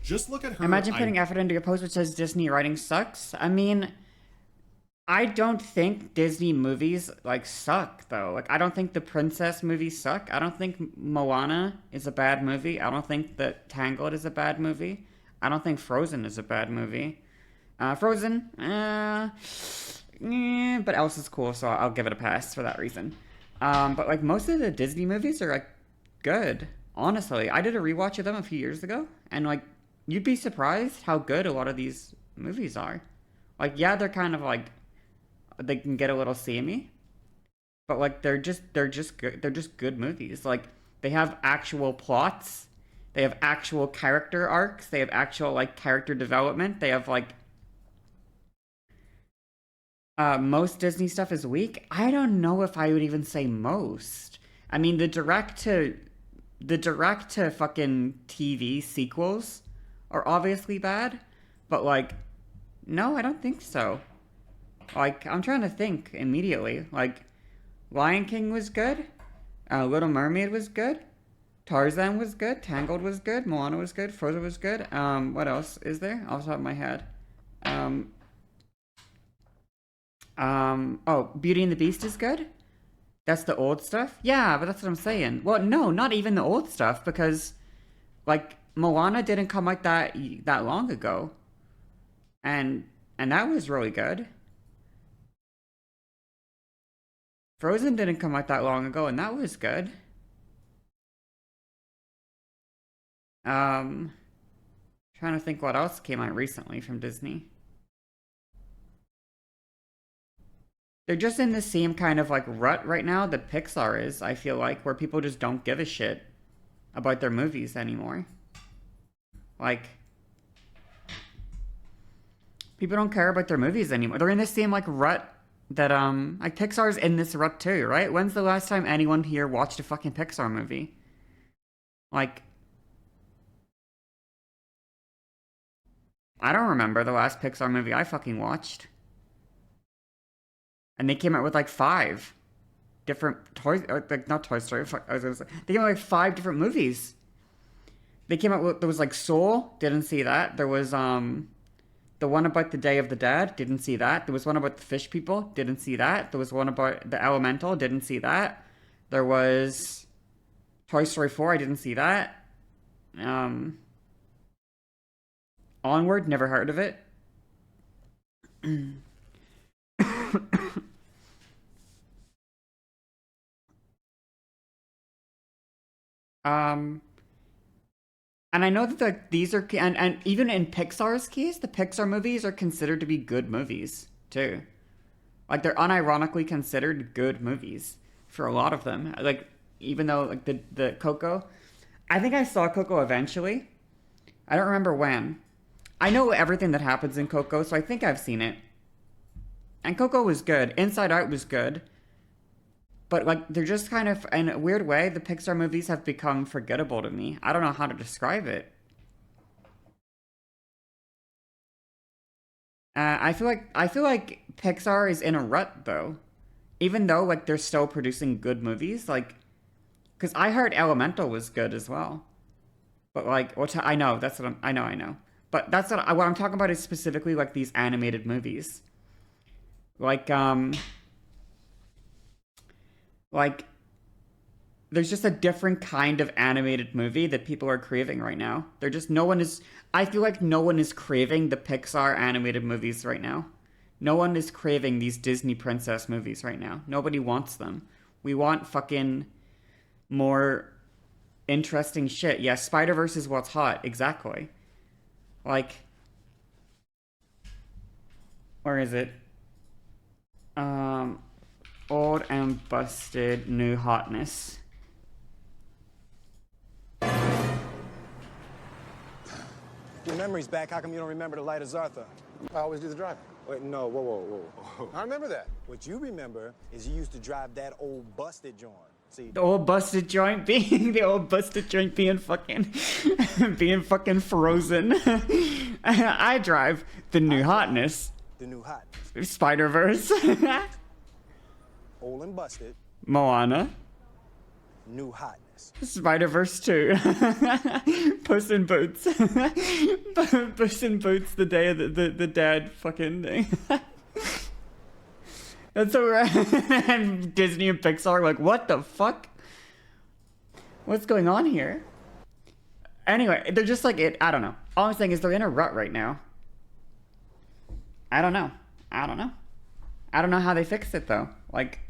Just look at her. Imagine putting effort into a post which says Disney writing sucks. I mean, I don't think Disney movies like suck though. Like I don't think the princess movies suck. I don't think Moana is a bad movie. I don't think that Tangled is a bad movie. I don't think Frozen is a bad movie. Frozen, but Elsa's cool, so I'll give it a pass for that reason. But like most of the Disney movies are like good. Honestly, I did a rewatch of them a few years ago, and like you'd be surprised how good a lot of these movies are. Like yeah, they're kind of like they can get a little samey, but like they're just good. They're just good movies. Like they have actual plots. They have actual character arcs. They have actual like character development. They have like most Disney stuff is weak. I don't know if I would even say most. I mean, the direct to fucking TV sequels are obviously bad, but like, no, I don't think so. Like, I'm trying to think immediately. Like, Lion King was good. Little Mermaid was good. Tarzan was good. Tangled was good. Moana was good. Frozen was good. What else is there off the top of my head? Oh, Beauty and the Beast is good. That's the old stuff? Yeah, but that's what I'm saying. Well, no, not even the old stuff, because, like, Moana didn't come like that long ago. And that was really good. Frozen didn't come out that long ago, and that was good. Trying to think what else came out recently from Disney. They're just in the same kind of like rut right now that Pixar is, I feel like, where people just don't give a shit about their movies anymore. Like, people don't care about their movies anymore. They're in the same like rut that like Pixar's in this rut too, right? When's the last time anyone here watched a fucking Pixar movie? Like, I don't remember the last Pixar movie I fucking watched. And they came out with like 5 different toys, like not Toy Story. I was gonna say they came out with like 5 different movies. They came out with there was like Soul, didn't see that. There was the one about the Day of the Dead, didn't see that. There was one about the fish people, didn't see that. There was one about the Elemental, didn't see that. There was Toy Story 4, I didn't see that. Onward, never heard of it. And I know that these are, and even in Pixar's case, the Pixar movies are considered to be good movies, too. Like, they're unironically considered good movies for a lot of them. Like, even though, like, the Coco, I think I saw Coco eventually. I don't remember when. I know everything that happens in Coco, so I think I've seen it. And Coco was good. Inside Out was good. But, like, they're just kind of, in a weird way, the Pixar movies have become forgettable to me. I don't know how to describe it. I feel like Pixar is in a rut, though. Even though, like, they're still producing good movies. Like, because I heard Elemental was good as well. But, like, I know, that's what I know. But that's what I'm talking about is specifically, like, these animated movies. Like, there's just a different kind of animated movie that people are craving right now. I feel like no one is craving the Pixar animated movies right now. No one is craving these Disney princess movies right now. Nobody wants them. We want fucking more interesting shit. Yeah, Spider-Verse is what's hot. Exactly. Like, where is it? Old and busted new hotness. Your memory's back. How come you don't remember the light of Zartha? I always do the driving. Wait, no, whoa. I remember that. What you remember is you used to drive that old busted joint. See, The old busted joint being fucking being fucking frozen. I drive the new hotness. the new hotness. Spider-Verse. Old and busted, Moana. new hotness. ass. Spider-Verse 2. Puss in Boots. Puss in Boots, the day of the dad fucking thing. That's so right. And Disney and Pixar are like, what the fuck? What's going on here? Anyway, they're just like, I don't know. All I'm saying is they're in a rut right now. I don't know. I don't know how they fix it, though. Like,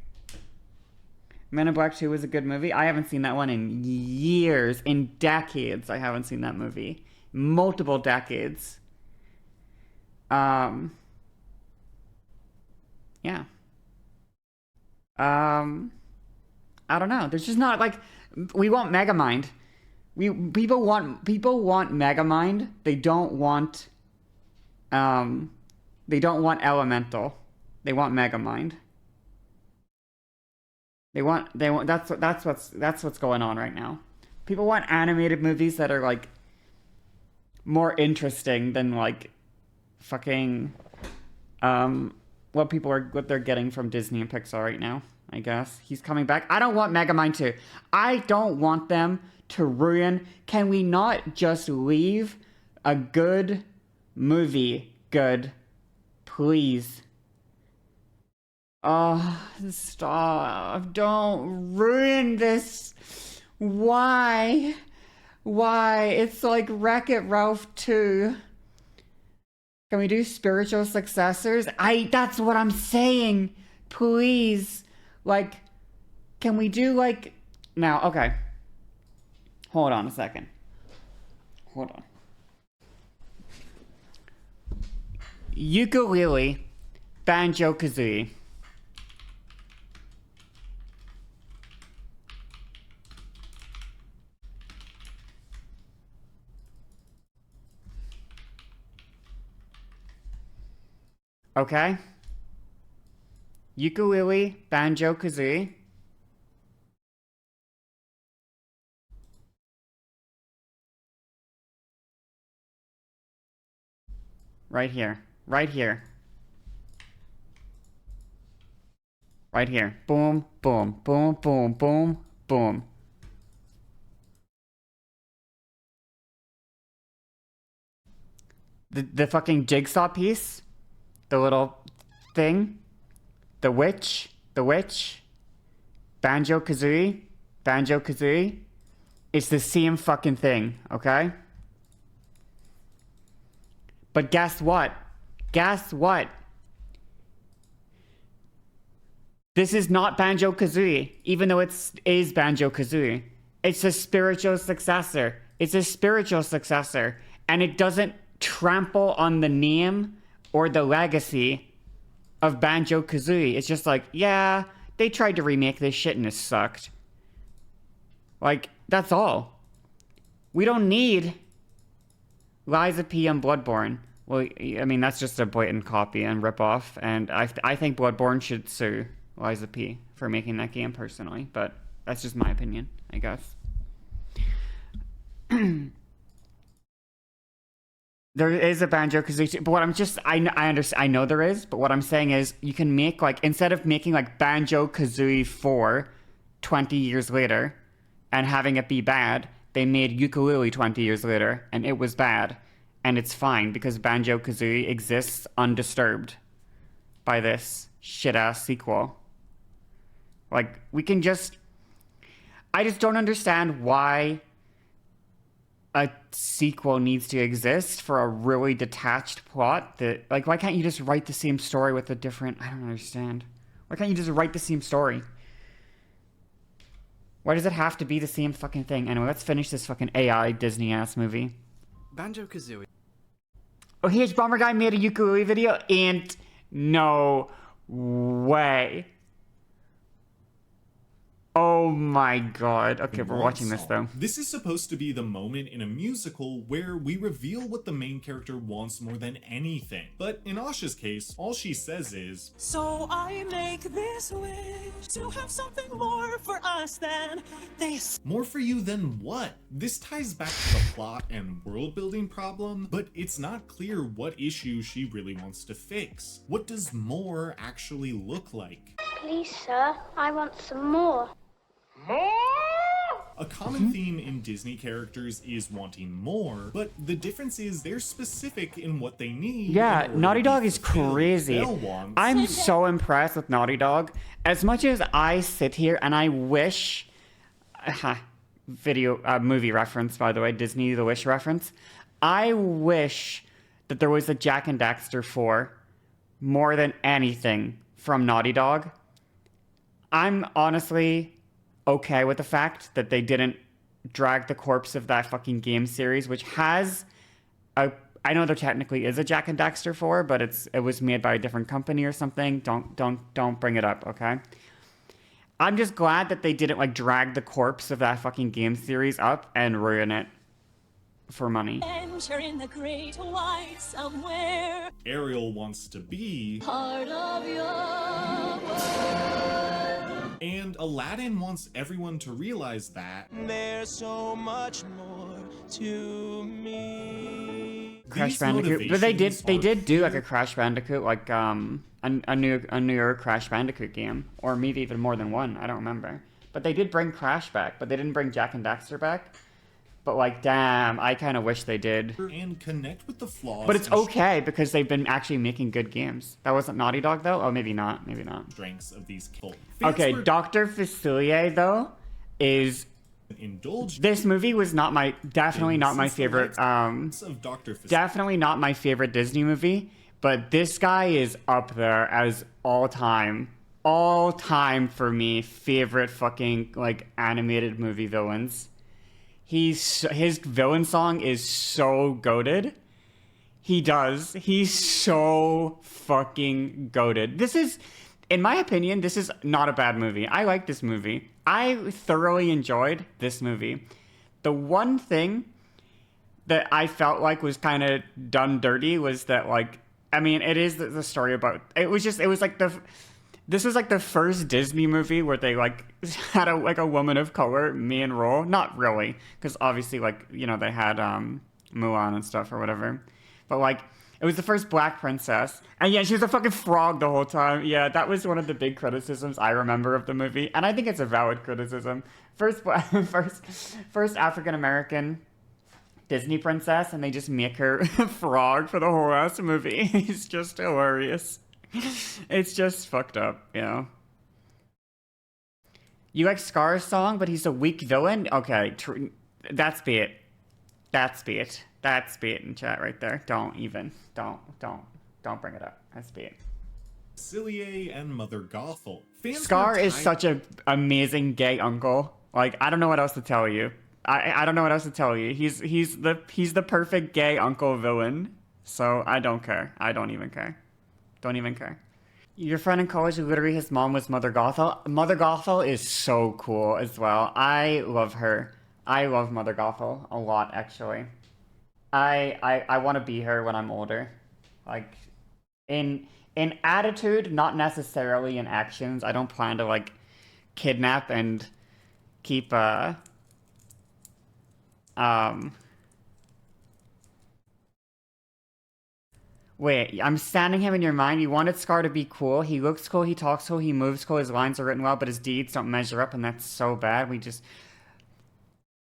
Men in Black 2 was a good movie. I haven't seen that one in years. In decades, I haven't seen that movie. Multiple decades. Yeah. I don't know. There's just not, like, we want Megamind. People want Megamind. They don't want Elemental. They want Megamind. They want that's what's going on right now. People want animated movies that are like more interesting than like fucking what they're getting from Disney and Pixar right now, I guess. He's coming back. I don't want Megamind 2. I don't want them to ruin. Can we not just leave a good movie good? Please. Oh, stop. Don't ruin this. Why? It's like Wreck-It Ralph 2. Can we do spiritual successors? That's what I'm saying. Please. Like, can we do like... Now, okay. Hold on a second. Hold on. Ukulele, Banjo-Kazooie. Okay? Ukulele, Banjo-Kazooie. Right here. Right here. Right here. Boom, boom, boom, boom, boom, boom. The fucking jigsaw piece? The little thing? The witch? Banjo-Kazooie? Banjo-Kazooie? It's the same fucking thing, okay? But guess what? This is not Banjo-Kazooie, even though it is Banjo-Kazooie. It's a spiritual successor. And it doesn't trample on the name or the legacy of Banjo-Kazooie. It's just like, yeah, they tried to remake this shit and it sucked. Like, that's all. We don't need Lies of P and Bloodborne. Well, I mean, that's just a blatant copy and ripoff, and I think Bloodborne should sue Lies of P for making that game personally, but that's just my opinion, I guess. There is a Banjo-Kazooie, but what I'm just, I understand, I know there is, but what I'm saying is you can make, like, instead of making, like, Banjo-Kazooie 4 20 years later and having it be bad, they made Ukulele 20 years later and it was bad. And it's fine because Banjo-Kazooie exists undisturbed by this shit-ass sequel. Like, we can just... I just don't understand why a sequel needs to exist for a really detached plot that... Like, why can't you just write the same story with a different... I don't understand. Why can't you just write the same story? Why does it have to be the same fucking thing? Anyway, let's finish this fucking AI Disney-ass movie. Banjo-Kazooie. Oh, here's Bomber Guy made a ukulele video, and no way. Oh my god. Okay, we're watching this though. This is supposed to be the moment in a musical where we reveal what the main character wants more than anything. But in Asha's case, all she says is, "So I make this wish to have something more for us than this." more for you than what? This ties back to the plot and world building problem, but it's not clear what issue she really wants to fix. What does more actually look like? Please, sir, I want some more. More? A common theme in Disney characters is wanting more, but the difference is they're specific in what they need. Yeah, in order Naughty to be Dog is fulfilled. crazy. Belle wants- I'm so impressed with Naughty Dog. As much as I sit here and I wish... movie reference, by the way, Disney The Wish reference. I wish that there was a Jack and Daxter 4 more than anything from Naughty Dog. I'm honestly okay with the fact that they didn't drag the corpse of that fucking game series, which has a... I know there technically is a Jack and Daxter 4, but it was made by a different company or something. Don't bring it up, okay? I'm just glad that they didn't like drag the corpse of that fucking game series up and ruin it for money. Enter in the great white somewhere. Ariel wants to be, Part of your world. and Aladdin wants everyone to realize that There's so much more to me. Crash these Bandicoot, but they motivations did are do like a Crash Bandicoot, like a newer Crash Bandicoot game, or maybe even more than one. I don't remember. But they did bring Crash back, but they didn't bring Jack and Daxter back. But like, damn, I kind of wish they did. and connect with the flaws. But it's and okay because they've been actually making good games. That wasn't Naughty Dog though. Oh, maybe not. Maybe not. strengths of these people. Okay, Dr. Facilier though is... indulge This movie was definitely not my since the favorite, likes of Dr. definitely not my favorite Disney movie, but this guy is up there as all time for me favorite fucking like animated movie villains. His villain song is so goated. He's so fucking goated. This is, in my opinion, this is not a bad movie. I like this movie. I thoroughly enjoyed this movie. The one thing that I felt like was kind of done dirty was that, like, I mean, it is the story about, this was like the first Disney movie where they like had a woman of color main role. Not really, because obviously, like, you know, they had Mulan and stuff or whatever. But like, it was the first black princess, and yeah, she was a fucking frog the whole time. Yeah, that was one of the big criticisms I remember of the movie, and I think it's a valid criticism. First African American Disney princess, and they just make her a frog for the whole ass movie. It's just hilarious. It's just fucked up, you know. You like Scar's song, but he's a weak villain? Okay, that's bait. That's bait. That's bait in chat right there. Don't bring it up. That's bait. Facilier and Mother Gothel. Fans Scar were is tied- such an amazing gay uncle. Like, I don't know what else to tell you. I don't know what else to tell you. He's the perfect gay uncle villain. So I don't care. I don't even care. Don't even care. Your friend in college who literally his mom was Mother Gothel. Mother Gothel is so cool as well. I love her. I love Mother Gothel a lot, actually. I want to be her when I'm older. Like, in attitude, not necessarily in actions. I don't plan to, like, kidnap and keep, Wait, I'm standing him in your mind. You wanted Scar to be cool. He looks cool, he talks cool, he moves cool, his lines are written well, but his deeds don't measure up, and that's so bad.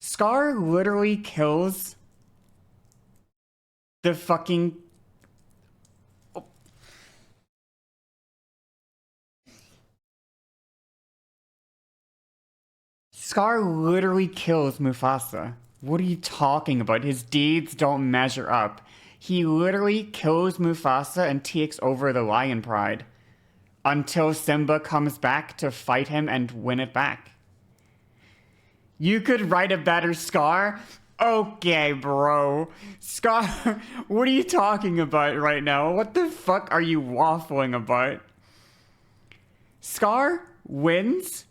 Scar literally kills the fucking... Scar literally kills Mufasa. What are you talking about? His deeds don't measure up. He literally kills Mufasa and takes over the lion pride until Simba comes back to fight him and win it back. You could write a better Scar? Okay, bro. Scar, what are you talking about right now? What the fuck are you waffling about? Scar wins,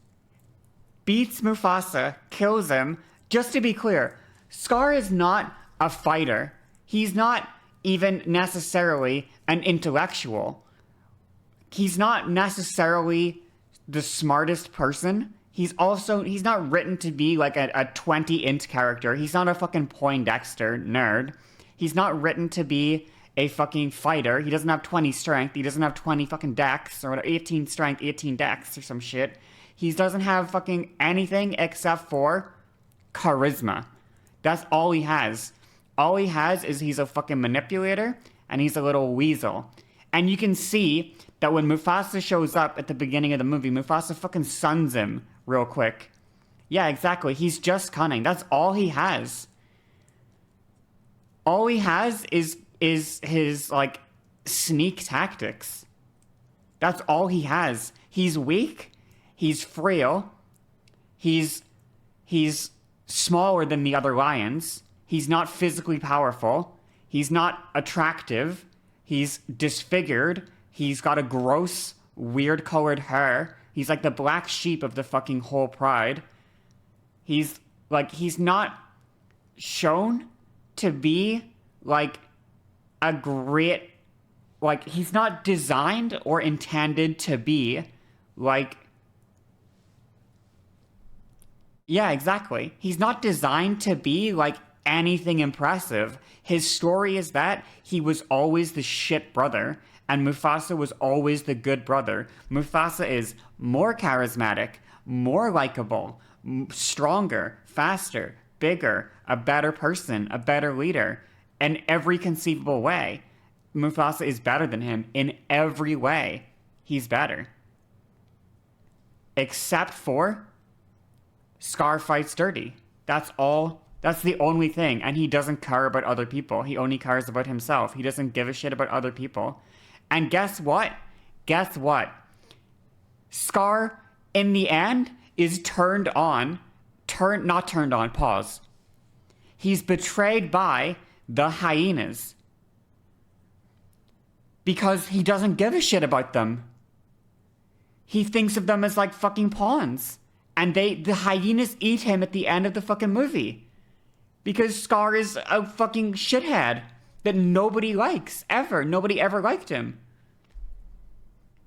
beats Mufasa, kills him. Just to be clear, Scar is not a fighter. He's not even necessarily an intellectual. He's not necessarily the smartest person. He's not written to be like a 20 int character. He's not a fucking Poindexter nerd. He's not written to be a fucking fighter. He doesn't have 20 strength. He doesn't have 20 fucking dex or whatever, 18 strength, 18 dex or some shit. He doesn't have fucking anything except for charisma. That's all he has. All he has is he's a fucking manipulator and he's a little weasel. And you can see that when Mufasa shows up at the beginning of the movie, Mufasa fucking suns him real quick. Yeah, exactly. He's just cunning. That's all he has. All he has is his, like, sneak tactics. That's all he has. He's weak. He's frail. He's smaller than the other lions. He's not physically powerful. He's not attractive. He's disfigured. He's got a gross, weird colored hair. He's like the black sheep of the fucking whole pride. He's not shown to be like a great, like, he's not designed or intended to be like, yeah, exactly. He's not designed to be like anything impressive. His story is that he was always the shit brother and Mufasa was always the good brother. Mufasa is more charismatic, more likable, stronger, faster, bigger, a better person, a better leader in every conceivable way. Mufasa is better than him in every way. He's better. Except for Scar fights dirty. That's all. That's the only thing. And he doesn't care about other people. He only cares about himself. He doesn't give a shit about other people. And guess what? Guess what? Scar, in the end, is not turned on, pause. He's betrayed by the hyenas. Because he doesn't give a shit about them. He thinks of them as like fucking pawns. And the hyenas eat him at the end of the fucking movie. Because Scar is a fucking shithead that nobody likes, ever. Nobody ever liked him.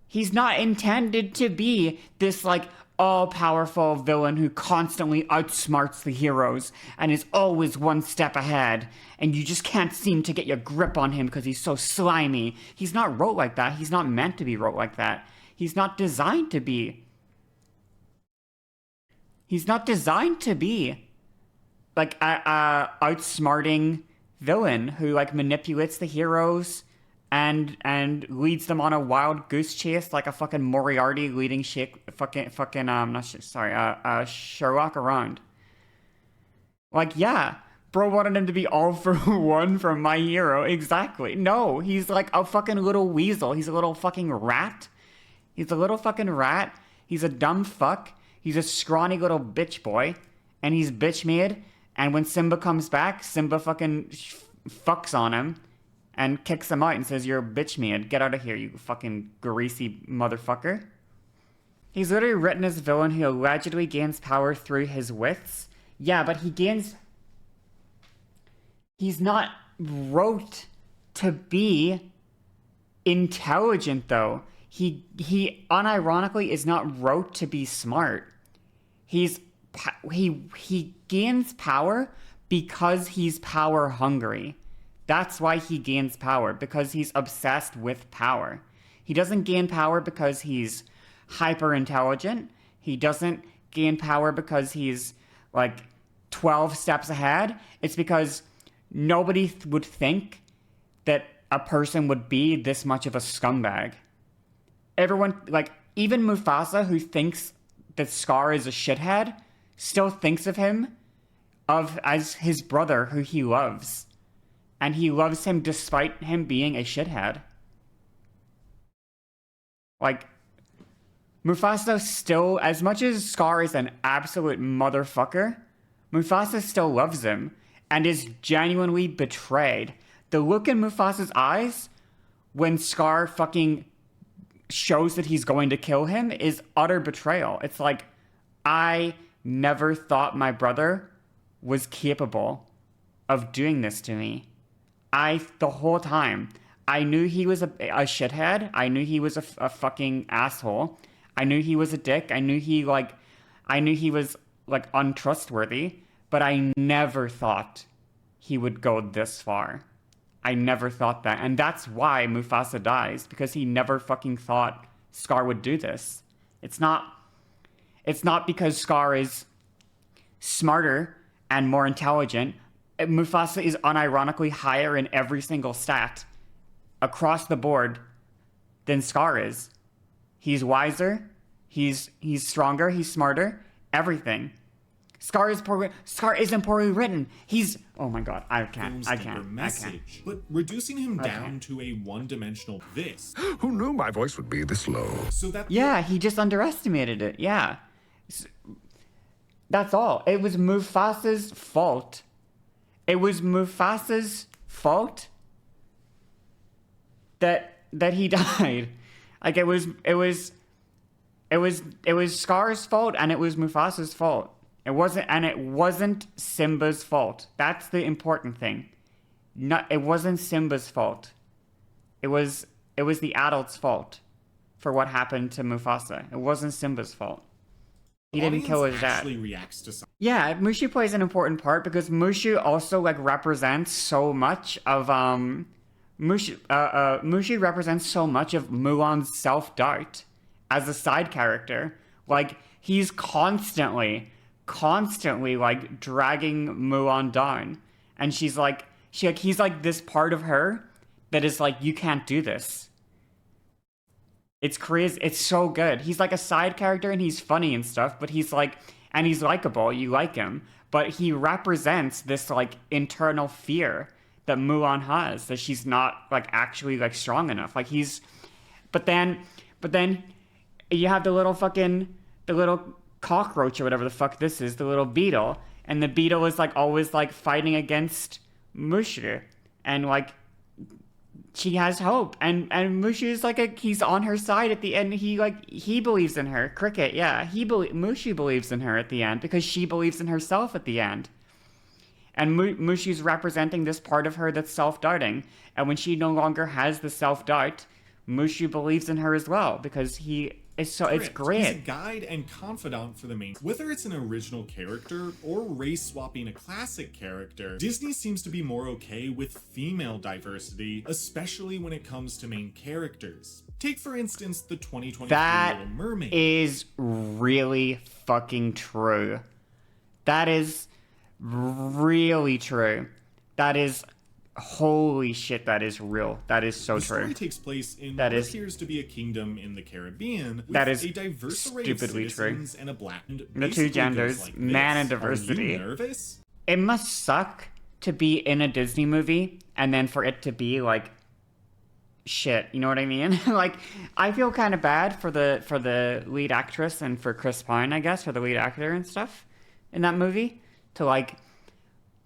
He's not intended to be this, like, all-powerful villain who constantly outsmarts the heroes and is always one step ahead, and you just can't seem to get your grip on him because he's so slimy. He's not wrote like that. He's not meant to be wrote like that. He's not designed to be. He's not designed to be like a outsmarting villain who like manipulates the heroes and leads them on a wild goose chase like a fucking Moriarty leading Sherlock around. Like, yeah, bro wanted him to be all for one from My Hero. Exactly. No, he's like a fucking little weasel. He's a little fucking rat. He's a little fucking rat. He's a dumb fuck. He's a scrawny little bitch boy. And he's bitch made. And when Simba comes back, Simba fucking fucks on him and kicks him out and says, "You're a bitch made. Get out of here, you fucking greasy motherfucker." He's literally written as a villain who allegedly gains power through his wits. Yeah, but he's not wrote to be intelligent, though. He unironically is not wrote to be smart. He gains power because he's power hungry. That's why he gains power, because he's obsessed with power. He doesn't gain power because he's hyper intelligent. He doesn't gain power because he's like 12 steps ahead. It's because nobody would think that a person would be this much of a scumbag. Everyone, like, even Mufasa, who thinks that Scar is a shithead, still thinks of him as his brother who he loves. And he loves him despite him being a shithead. Like, Mufasa still, as much as Scar is an absolute motherfucker, Mufasa still loves him and is genuinely betrayed. The look in Mufasa's eyes when Scar fucking shows that he's going to kill him is utter betrayal. It's like, I never thought my brother was capable of doing this to me. The whole time, I knew he was a shithead. I knew he was a fucking asshole. I knew he was a dick. I knew he was like untrustworthy, but I never thought he would go this far. I never thought that. And that's why Mufasa dies, because he never fucking thought Scar would do this. It's not because Scar is smarter and more intelligent. Mufasa is unironically higher in every single stat across the board than Scar is. He's wiser, he's stronger, he's smarter, everything. Scar isn't poorly written. He's, oh my god, I can't. Message, but reducing him down to a one-dimensional this. Who knew my voice would be this low? So that Yeah, he just underestimated it. Yeah. That's all. It was Mufasa's fault. It was Mufasa's fault that he died. Like it was Scar's fault and it was Mufasa's fault. It wasn't Simba's fault. That's the important thing. It wasn't Simba's fault. It was the adult's fault for what happened to Mufasa. It wasn't Simba's fault. He didn't kill his dad. Actually reacts to something. Yeah, Mushu plays an important part because Mushu also like represents so much of Mushu represents so much of Mulan's self-doubt as a side character. Like he's constantly like dragging Mulan down, and he's like this part of her that is like, you can't do this. It's crazy. It's so good. He's like a side character and he's funny and stuff, but he's like, and he's likable. You like him, but he represents this like internal fear that Mulan has, that she's not like actually like strong enough. Like but then you have the little cockroach or whatever the fuck this is, the little beetle, and the beetle is like always like fighting against Mushu, and like she has hope, and Mushu is like he's on her side at the end. He believes in her. Cricket, yeah, Mushu believes in her at the end because she believes in herself at the end. And Mushu's representing this part of her that's self-doubting, and when she no longer has the self-doubt, Mushu believes in her as well because it's great. He's a guide and confidant for the main. Whether it's an original character or race swapping a classic character, Disney seems to be more okay with female diversity, especially when it comes to main characters. Take for instance the 2023 Little Mermaid. That is really fucking true. That is really true. That is, holy shit, that is real. That is so the true. The story takes place in that what is, appears to be a kingdom in the Caribbean with that is a diverse array of citizens and a black and the two genders, like man and this. diversity. Are you nervous? It must suck to be in a Disney movie and then for it to be like shit, you know what I mean? Like, I feel kind of bad for the lead actress and for Chris Pine, I guess, for the lead actor and stuff in that movie, to like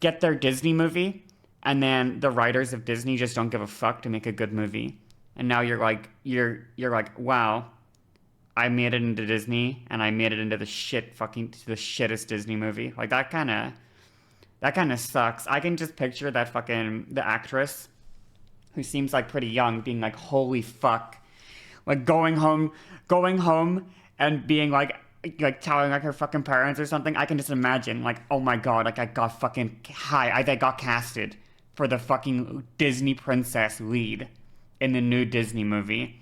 get their Disney movie and then the writers of Disney just don't give a fuck to make a good movie. And now you're like, wow, I made it into Disney and I made it into the shittest Disney movie. Like that kind of sucks. I can just picture the actress who seems like pretty young being like, holy fuck, like going home and being like telling like her fucking parents or something. I can just imagine like, oh my god, like I got casted for the fucking Disney princess lead in the new Disney movie.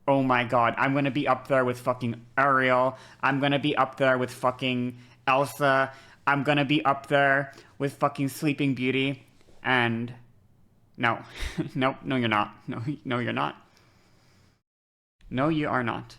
Oh my god, I'm gonna be up there with fucking Ariel. I'm gonna be up there with fucking Elsa. I'm gonna be up there with fucking Sleeping Beauty. And no, no, you're not. No, you're not. No, you are not.